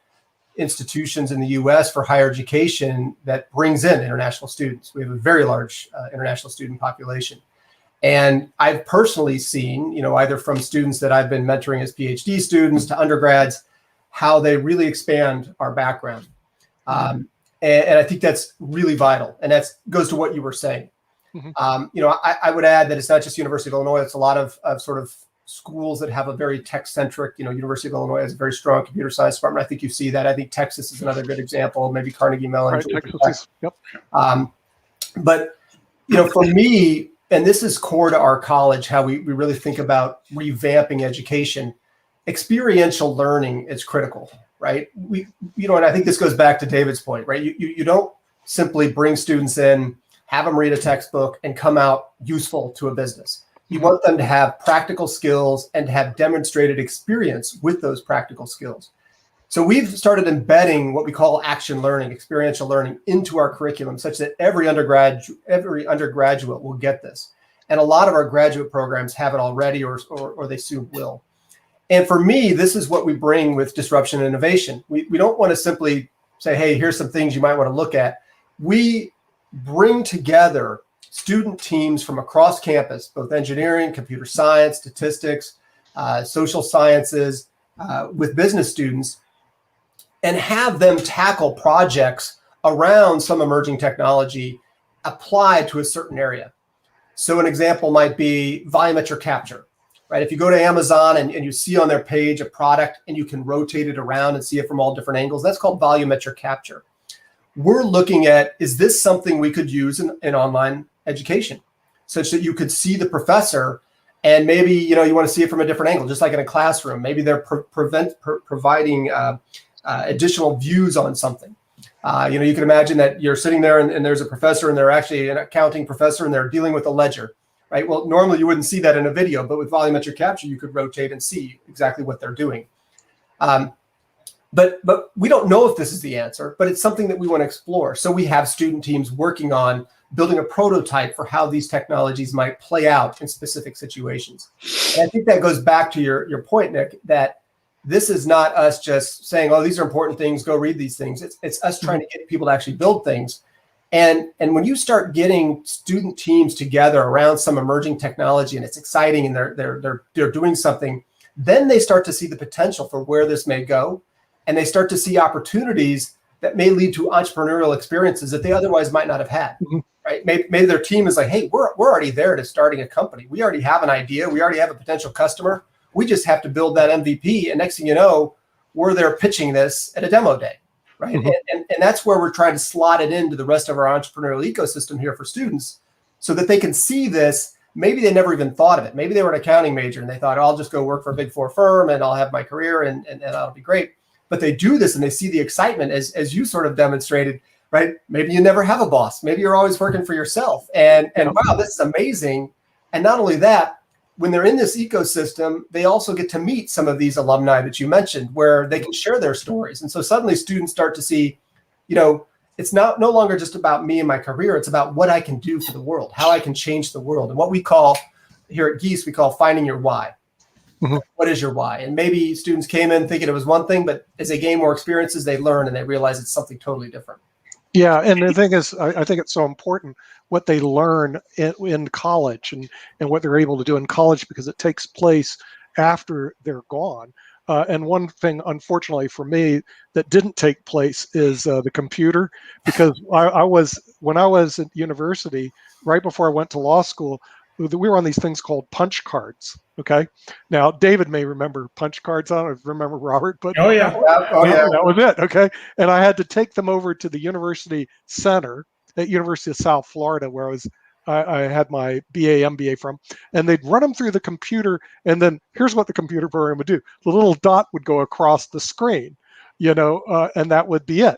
institutions in the US for higher education that brings in international students. We have a very large international student population. And I've personally seen, either from students that I've been mentoring as PhD students to undergrads, how they really expand our background. And I think that's really vital. And that goes to what you were saying. I would add that it's not just University of Illinois. It's a lot of sort of schools that have a very tech-centric, University of Illinois has a very strong computer science department. I think you see that. I think Texas is another good example, maybe Carnegie Mellon. Right, Texas, yep. But, for me, and this is core to our college, how we really think about revamping education, experiential learning is critical, right? And I think this goes back to David's point, right? You don't simply bring students in, have them read a textbook, and come out useful to a business. You want them to have practical skills and to have demonstrated experience with those practical skills. So we've started embedding what we call action learning, experiential learning, into our curriculum, such that every undergraduate will get this. And a lot of our graduate programs have it already, or they soon will. And for me, this is what we bring with disruption and innovation. We don't want to simply say, hey, here's some things you might want to look at. We bring together student teams from across campus, both engineering, computer science, statistics, social sciences, with business students, and have them tackle projects around some emerging technology applied to a certain area. So an example might be volumetric capture, right? If you go to Amazon and you see on their page a product and you can rotate it around and see it from all different angles, that's called volumetric capture. We're looking at, is this something we could use in online education, such that you could see the professor and maybe, you want to see it from a different angle, just like in a classroom. Maybe they're providing additional views on something. You can imagine that you're sitting there and there's a professor, and they're actually an accounting professor, and they're dealing with a ledger, right? Well, normally you wouldn't see that in a video, but with volumetric capture, you could rotate and see exactly what they're doing. But we don't know if this is the answer, but it's something that we want to explore. So we have student teams working on building a prototype for how these technologies might play out in specific situations. And I think that goes back to your point, Nick, that this is not us just saying, oh, these are important things, go read these things. It's us trying to get people to actually build things. And when you start getting student teams together around some emerging technology, and it's exciting, and they're doing something, then they start to see the potential for where this may go. And they start to see opportunities that may lead to entrepreneurial experiences that they otherwise might not have had, right? Maybe their team is like, hey, we're already there to starting a company. We already have an idea. We already have a potential customer. We just have to build that MVP. And next thing you know, we're there pitching this at a demo day, right? And that's where we're trying to slot it into the rest of our entrepreneurial ecosystem here for students, so that they can see this. Maybe they never even thought of it. Maybe they were an accounting major and they thought, oh, I'll just go work for a Big Four firm and I'll have my career and that'll be great. But they do this and they see the excitement, as you sort of demonstrated, right? Maybe you never have a boss. Maybe you're always working for yourself. And wow, this is amazing. And not only that, when they're in this ecosystem, they also get to meet some of these alumni that you mentioned, where they can share their stories. And so suddenly students start to see, it's no longer just about me and my career. It's about what I can do for the world, how I can change the world. And what we call here at Geese, we call finding your why. What is your why? And maybe students came in thinking it was one thing, but as they gain more experiences, they learn and they realize it's something totally different. Yeah, and the thing is, I think it's so important what they learn in college and what they're able to do in college, because it takes place after they're gone. And one thing, unfortunately for me, that didn't take place is the computer, because when I was at university, right before I went to law school, we were on these things called punch cards. Okay. Now, David may remember punch cards. I don't remember Robert, but oh yeah, that was it. Okay. And I had to take them over to the University Center at University of South Florida, where I had my BA, MBA from, and they'd run them through the computer. And then here's what the computer program would do. The little dot would go across the screen, and that would be it.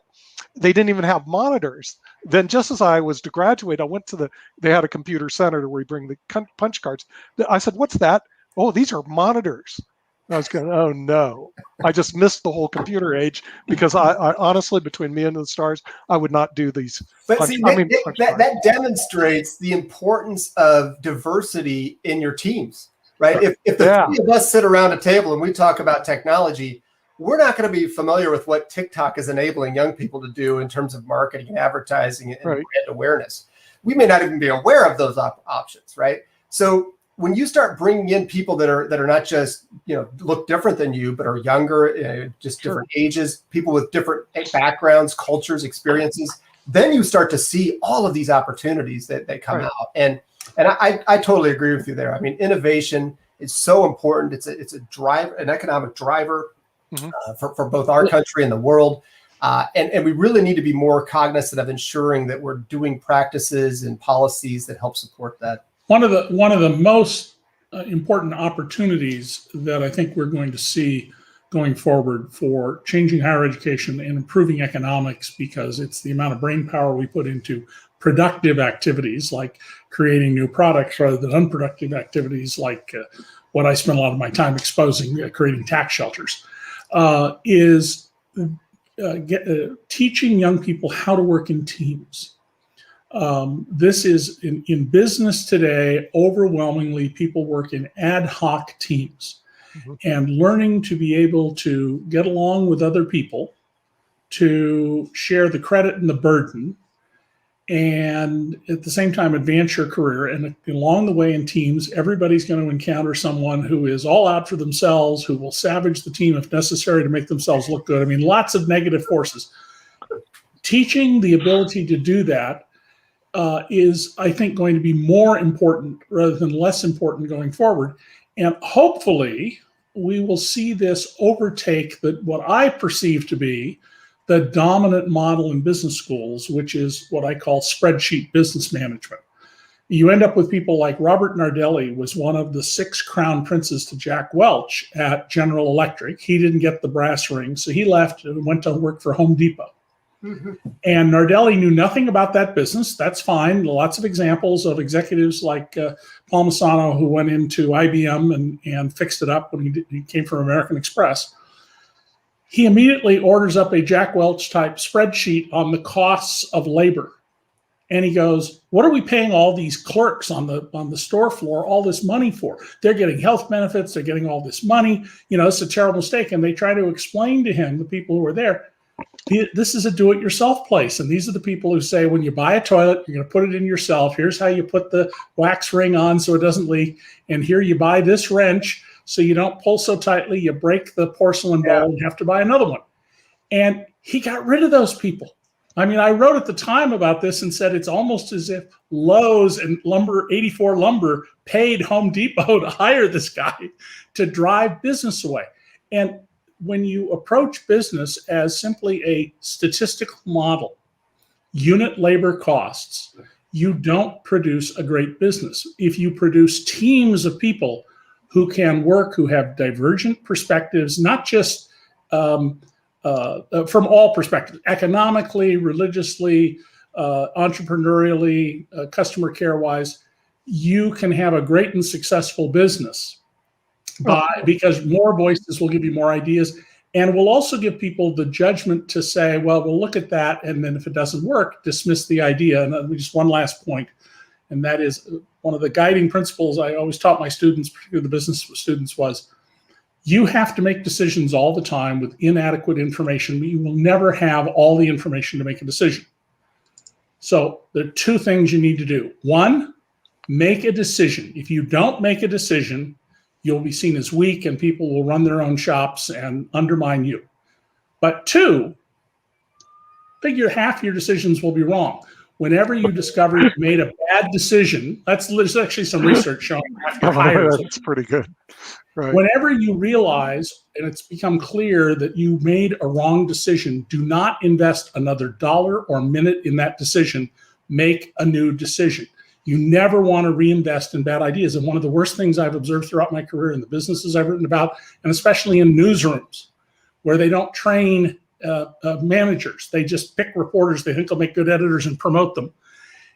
They didn't even have monitors. Then just as I was to graduate, I went to they had a computer center where we bring the punch cards. I said, what's that? Oh, these are monitors. I was going, oh no, I just missed the whole computer age, because I honestly, between me and the stars, I would not do these. But that demonstrates the importance of diversity in your teams, right? If the three of us sit around a table and we talk about technology, we're not going to be familiar with what TikTok is enabling young people to do in terms of marketing and advertising and Right. brand awareness. We may not even be aware of those options, right? So when you start bringing in people that are not just, look different than you, but are younger, just different ages, people with different backgrounds, cultures, experiences, then you start to see all of these opportunities that come out. And I totally agree with you there. I mean, innovation is so important. It's a drive, an economic driver for both our country and the world. And we really need to be more cognizant of ensuring that we're doing practices and policies that help support that. One of the most important opportunities that I think we're going to see going forward for changing higher education and improving economics, because it's the amount of brain power we put into productive activities like creating new products rather than unproductive activities like what I spend a lot of my time exposing, creating tax shelters, is teaching young people how to work in teams. This is in business today, overwhelmingly people work in ad hoc teams, and learning to be able to get along with other people, to share the credit and the burden, and at the same time advance your career. And along the way in teams, everybody's going to encounter someone who is all out for themselves, who will savage the team if necessary to make themselves look good. I mean, lots of negative forces. Teaching the ability to do that is, I think, going to be more important rather than less important going forward. And hopefully we will see this overtake what I perceive to be the dominant model in business schools, which is what I call spreadsheet business management. You end up with people like Robert Nardelli was one of the 6 crown princes to Jack Welch at General Electric. He didn't get the brass ring, so he left and went to work for Home Depot. And Nardelli knew nothing about that business. That's fine. Lots of examples of executives like Paul Massano, who went into IBM and fixed it up when he came from American Express. He immediately orders up a Jack Welch type spreadsheet on the costs of labor. And he goes, what are we paying all these clerks on the store floor all this money for? They're getting health benefits. They're getting all this money. It's a terrible mistake. And they try to explain to him, the people who are there, this is a do-it-yourself place. And these are the people who say, when you buy a toilet, you're going to put it in yourself. Here's how you put the wax ring on so it doesn't leak. And here you buy this wrench so you don't pull so tightly, you break the porcelain bowl and you have to buy another one. And he got rid of those people. I mean, I wrote at the time about this and said it's almost as if Lowe's and 84 Lumber paid Home Depot to hire this guy to drive business away. And when you approach business as simply a statistical model, unit labor costs, you don't produce a great business. If you produce teams of people who can work, who have divergent perspectives, not just from all perspectives, economically, religiously, entrepreneurially, customer care-wise, you can have a great and successful business because more voices will give you more ideas, and will also give people the judgment to say, well, we'll look at that, and then if it doesn't work, dismiss the idea. And just one last point, and that is one of the guiding principles I always taught my students, particularly the business students, was you have to make decisions all the time with inadequate information. You will never have all the information to make a decision. So there are 2 things you need to do. 1, make a decision. If you don't make a decision, you'll be seen as weak and people will run their own shops and undermine you. But 2, figure half your decisions will be wrong. Whenever you discover you made a bad decision, there's actually some research showing half your hires. That's pretty good. Right. Whenever you realize, and it's become clear that you made a wrong decision, do not invest another dollar or minute in that decision. Make a new decision. You never want to reinvest in bad ideas. And one of the worst things I've observed throughout my career in the businesses I've written about, and especially in newsrooms, where they don't train managers, they just pick reporters they think will make good editors and promote them,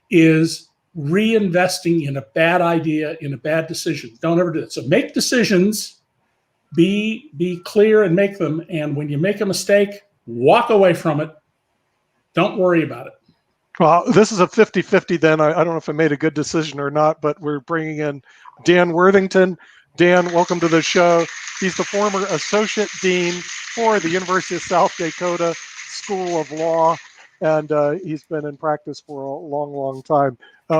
is reinvesting in a bad idea, in a bad decision. Don't ever do it. So make decisions, be clear and make them. And when you make a mistake, walk away from it. Don't worry about it. Well, this is a 50-50 then. I don't know if I made a good decision or not, but we're bringing in Dan Worthington. Dan, welcome to the show. He's the former associate dean for the University of South Dakota School of Law, and he's been in practice for a long, long time.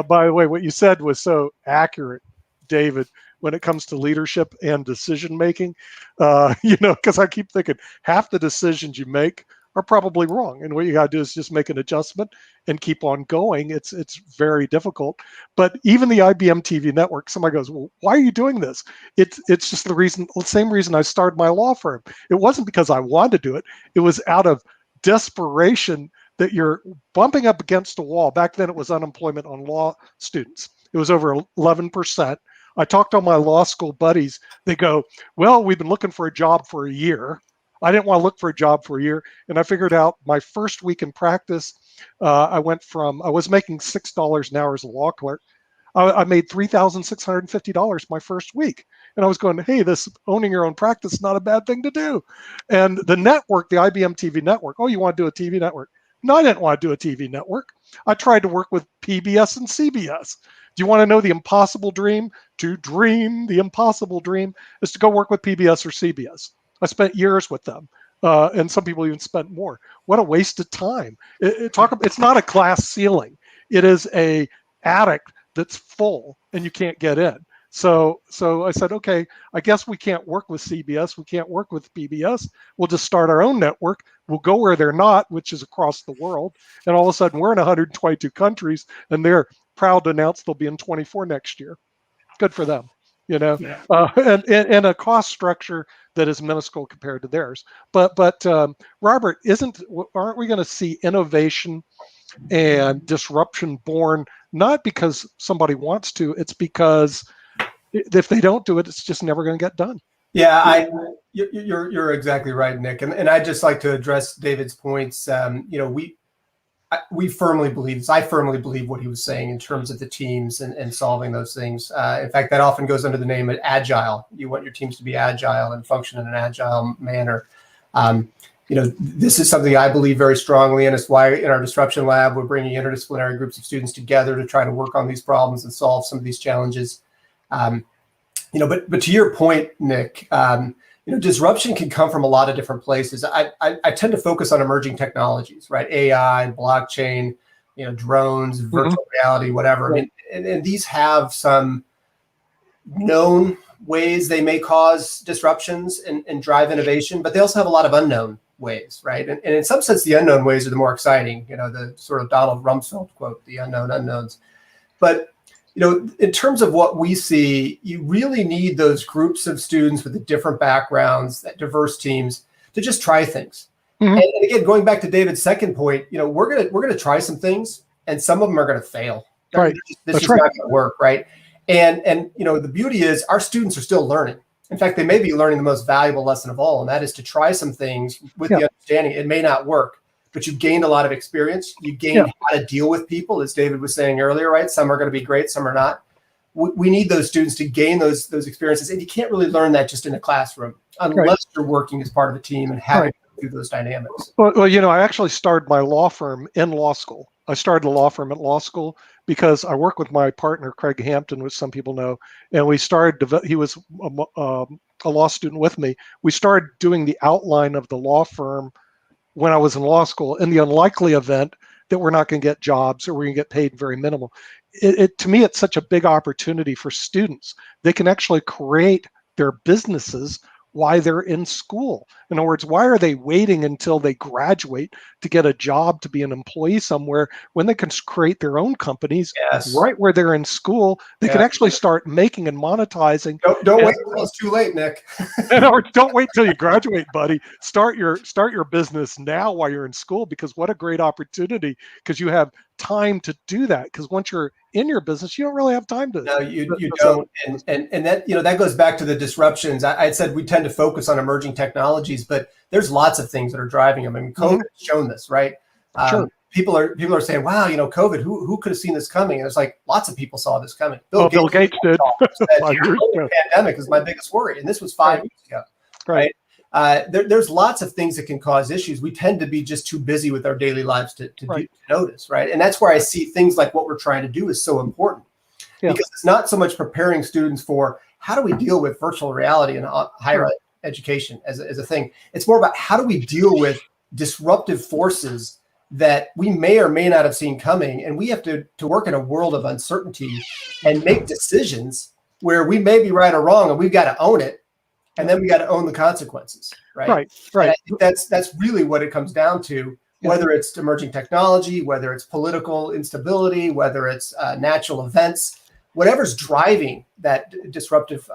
By the way, what you said was so accurate, David, when it comes to leadership and decision making. Because I keep thinking half the decisions you make are probably wrong, and what you got to do is just make an adjustment and keep on going. It's very difficult. But even the IBM TV network, somebody goes, "Well, why are you doing this?" It's just the same reason I started my law firm. It wasn't because I wanted to do it. It was out of desperation that you're bumping up against a wall. Back then, it was unemployment on law students. It was over 11%. I talked to my law school buddies. They go, "Well, we've been looking for a job for a year." I didn't want to look for a job for a year. And I figured out my first week in practice, I was making $6 an hour as a law clerk. I made $3,650 my first week. And I was going, hey, this owning your own practice is not a bad thing to do. And the network, the IBM TV network, oh, you want to do a TV network? No, I didn't want to do a TV network. I tried to work with PBS and CBS. Do you want to know the impossible dream? To dream the impossible dream is to go work with PBS or CBS. I spent years with them, and some people even spent more. What a waste of time. It's not a glass ceiling. It is a attic that's full, and you can't get in. So I said, okay, I guess we can't work with CBS. We can't work with PBS. We'll just start our own network. We'll go where they're not, which is across the world. And all of a sudden, we're in 122 countries, and they're proud to announce they'll be in 24 next year. Good for them. Yeah. And a cost structure that is minuscule compared to theirs. But Robert, aren't we going to see innovation and disruption born not because somebody wants to? It's because if they don't do it, it's just never going to get done. Yeah, you're exactly right, Nick. And I'd just like to address David's points. We firmly believe this. I firmly believe what he was saying in terms of the teams and solving those things. In fact, that often goes under the name of Agile. You want your teams to be agile and function in an agile manner. This is something I believe very strongly in. It's why in our disruption lab, we're bringing interdisciplinary groups of students together to try to work on these problems and solve some of these challenges. But to your point, Nick, disruption can come from a lot of different places. I tend to focus on emerging technologies, right? AI, blockchain, drones, virtual reality, whatever. I mean, and these have some known ways they may cause disruptions and drive innovation, but they also have a lot of unknown ways, right? And in some sense, the unknown ways are the more exciting, the sort of Donald Rumsfeld quote, the unknown unknowns. But in terms of what we see, you really need those groups of students with the different backgrounds, that diverse teams, to just try things. And again, going back to David's second point, we're gonna try some things, and some of them are gonna fail. Right. This is not gonna work, right? And the beauty is our students are still learning. In fact, they may be learning the most valuable lesson of all, and that is to try some things with the understanding it may not work. But you've gained a lot of experience. You gained how to deal with people, as David was saying earlier, right? Some are going to be great, some are not. We need those students to gain those experiences. And you can't really learn that just in a classroom unless you're working as part of a team and having to go through those dynamics. Well, I actually started my law firm in law school. I started a law firm at law school because I work with my partner, Craig Hampton, which some people know. And we started, he was a law student with me. We started doing the outline of the law firm when I was in law school, in the unlikely event that we're not going to get jobs or we're going to get paid very minimal. To me, it's such a big opportunity for students. They can actually create their businesses while they're in school. In other words, why are they waiting until they graduate to get a job to be an employee somewhere when they can create their own companies right where they're in school? They can actually start making and monetizing. Don't wait until it's too late, Nick. Don't wait till you graduate, buddy. Start your business now while you're in school, because what a great opportunity, because you have time to do that. Because once you're in your business, you don't really have time to. No, you don't. And that, that goes back to the disruptions. I said we tend to focus on emerging technologies, but there's lots of things that are driving them. I mean, COVID has shown this, right? Sure. People are saying, wow, COVID, who could have seen this coming? And it's like, lots of people saw this coming. Bill Gates did. The pandemic is my biggest worry. And this was 5 years ago, right? There's lots of things that can cause issues. We tend to be just too busy with our daily lives to notice, right? And that's where I see things like what we're trying to do is so important, because it's not so much preparing students for how do we deal with virtual reality in higher education as a thing. It's more about how do we deal with disruptive forces that we may or may not have seen coming, and we have to work in a world of uncertainty and make decisions where we may be right or wrong, and we've got to own it, and then we got to own the consequences, right? And I think that's really what it comes down to. Whether it's emerging technology, whether it's political instability, whether it's natural events, whatever's driving that disruptive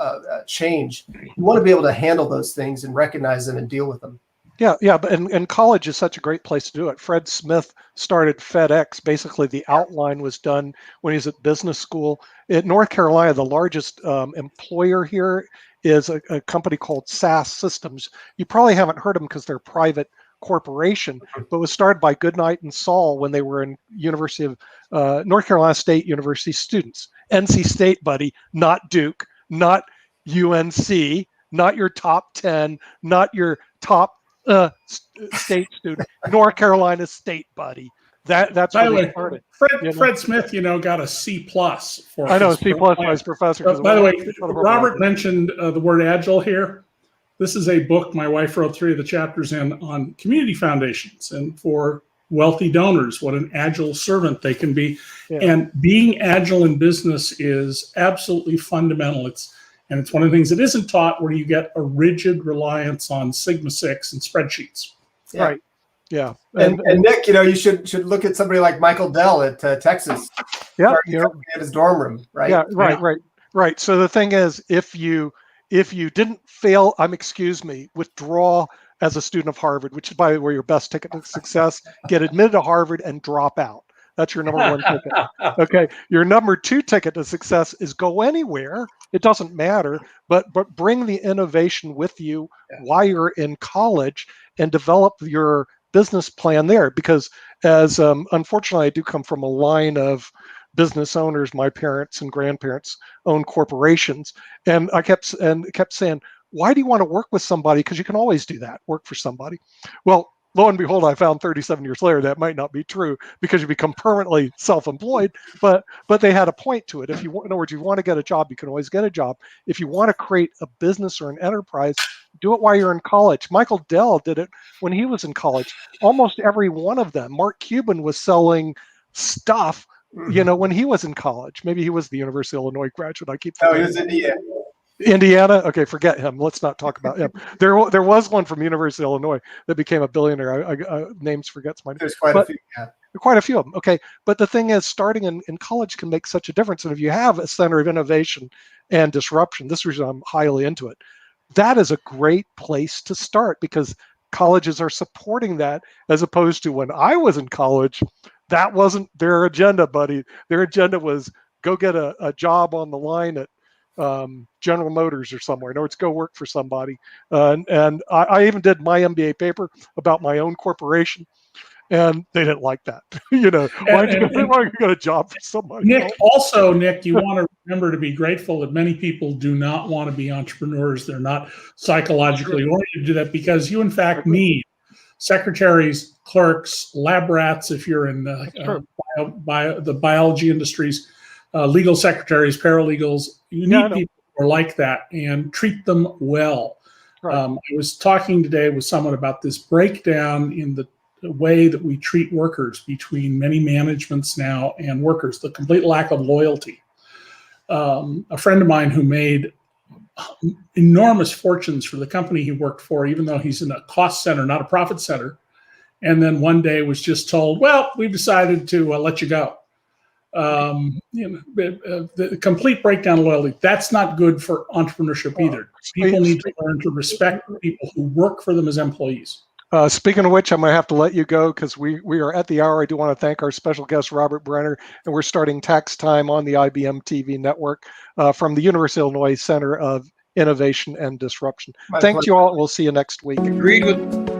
change, you want to be able to handle those things and recognize them and deal with them. Yeah, but and college is such a great place to do it. Fred Smith started FedEx. Basically, the outline was done when he was at business school. In North Carolina, the largest employer here is a company called SAS Systems. You probably haven't heard of them because they're a private corporation, but was started by Goodnight and Saul when they were in University of North Carolina State University students. NC State, buddy, not Duke, not UNC, not your top 10, not your top state student, North Carolina State, buddy. That's where they started. Fred Smith, got a C+ for. I know, C+ vice professor. By the way, Robert mentioned the word Agile here. This is a book my wife wrote 3 of the chapters in on community foundations and for wealthy donors, what an agile servant they can be. And being agile in business is absolutely fundamental. And it's one of the things that isn't taught, where you get a rigid reliance on Sigma 6 and spreadsheets. Right. Yeah. And Nick, you should look at somebody like Michael Dell at Texas. Yeah. At his dorm room, right? Yeah. Right. So the thing is, if you didn't fail, withdraw as a student of Harvard, which is, by the way, your best ticket to success, get admitted to Harvard and drop out. That's your number 1 ticket. Okay. Your number 2 ticket to success is go anywhere. It doesn't matter, but bring the innovation with you while you're in college and develop your business plan there. Because as unfortunately, I do come from a line of business owners. My parents and grandparents own corporations, and I kept saying, why do you want to work with somebody? Because you can always do that, work for somebody. Well, lo and behold, I found 37 years later that might not be true, because you become permanently self-employed. But they had a point to it. In other words, you want to get a job, you can always get a job. If you want to create a business or an enterprise, do it while you're in college. Michael Dell did it when he was in college. Almost every one of them. Mark Cuban was selling stuff, when he was in college. Maybe he was the University of Illinois graduate. I keep forgetting. He was Indiana. Indiana? Okay, forget him. Let's not talk about him. There was one from University of Illinois that became a billionaire. Names forgets my name. There's quite a few. Yeah. Quite a few of them. Okay, but the thing is, starting in college can make such a difference. And if you have a center of innovation and disruption, this is the reason I'm highly into it. That is a great place to start, because colleges are supporting that, as opposed to when I was in college, that wasn't their agenda, buddy. Their agenda was go get a job on the line at General Motors or somewhere. In other words, go work for somebody. And I even did my MBA paper about my own corporation, and they didn't like that. Why don't you get a job for somebody? Nick, you want to remember to be grateful that many people do not want to be entrepreneurs. They're not psychologically oriented to do that, because you, in fact, need secretaries, clerks, lab rats, if you're in the biology industries, legal secretaries, paralegals. You need people who are like that, and treat them well. Right. I was talking today with someone about this breakdown in the way that we treat workers between many managements now and workers, the complete lack of loyalty. A friend of mine who made enormous fortunes for the company he worked for, even though he's in a cost center, not a profit center, and then one day was just told, well, we've decided to let you go. The complete breakdown of loyalty, that's not good for entrepreneurship either. People need to learn to respect people who work for them as employees. Speaking of which, I'm going to have to let you go, because we are at the hour. I do want to thank our special guest, Robert Brenner, and we're starting Tax Time on the IBMTV Network from the University of Illinois Center of Innovation and Disruption. Thanks you all. We'll see you next week. Agreed with.